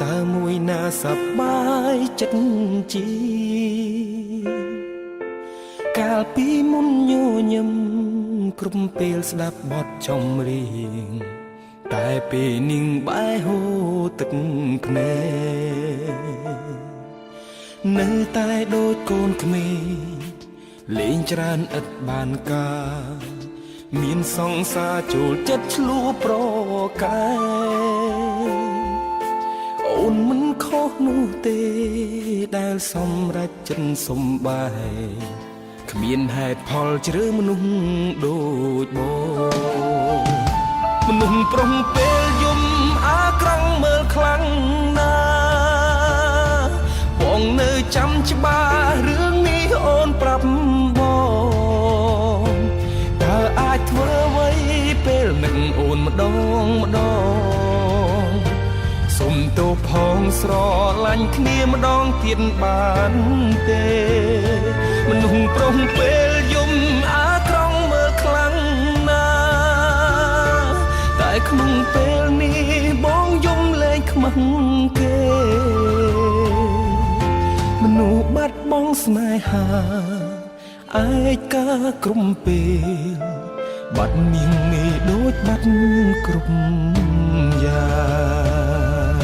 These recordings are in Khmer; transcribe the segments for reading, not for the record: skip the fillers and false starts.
តើមួយណាសប្បាយចិត្តជាកាលពីមុនញញឹមគ្រប់ពេលស្ដាប់បទចម្រៀងតែពេលនាងបែរហូរទឹកភ្នែកនៅតែដូចកូនក្មេងលេងច្រើនឥតបានការមានសង្សារចូលចិត្តឆ្លួប្រកែអូនមិនខុសនោះទេដែលសម្រេចចិត្តសំបែគ្មានហេតុផលជ្រើមនុស្សដូចបងមនុស្សប្រុងពេលយំអាក្រង់មើលខ្លាំងណាបងនៅចាំច្បាស់រឿងនេះអូនប្រាប់បងតើអាចធ្វើអ្វីពេលនឹងអូនម្ដងសុំទោសផងស្រឡាញ់គ្នាម្ដងទៀតបានទេមនុស្សប្រុងពេលយំអាក្រង់មើលខ្លាំងណាតែក្នុងពេលនេះបងយំលែងខ្មាំងគេមនុស្សបាត់បង់ស្នេហាឯកាក្រុមពេលបាត់នាងនេះដូចបាត់គ្រប់យ៉ាង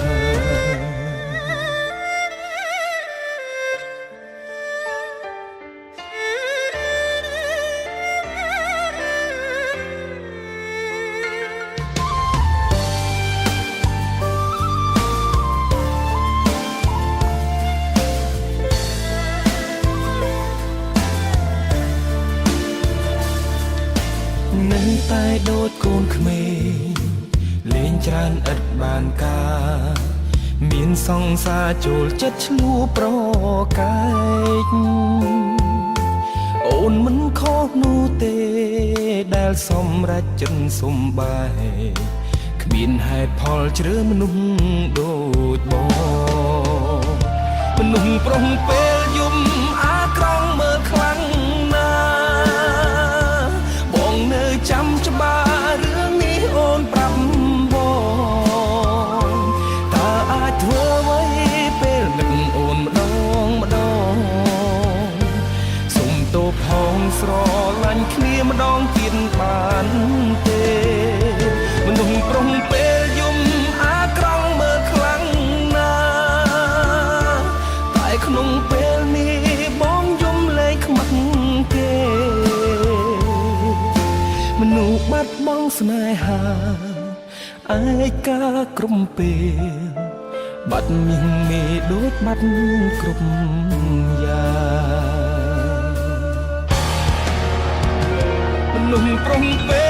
នៅតែដូចកូនក្មេងលេងច្រើនឥតបានការមានសង្សារចូលចិត្តឆ្លួប្រកែកអូនមិនខុសនោះទេដែលសម្រេចចិត្តសំបែគ្មានហេតុផលជ្រើមនុស្សដូចបងមនុស្សប្រុងពេលយំអាក្រង់មើលខ្លាំងណាបងនៅចាំច្បាស់រឿងនេះអូនប្រាប់បងតើអាចធ្វើអ្វីពេលនឹកអូនម្ដងសុំទោសផងស្រឡាញ់គ្នាម្ដងទៀតបានទេមនុស្សប្រុងពេលយំអាក្រង់មើលខ្លាំងណាតែក្នុងពេលនេះបងយំលែងខ្មាស់គេមនុស្សបាត់បង់ស្នេហាឯកាក្រុមពេលបាត់មានមេដូចបាត់គ្រប់យ៉ាងមនុស្សប្រុងពេល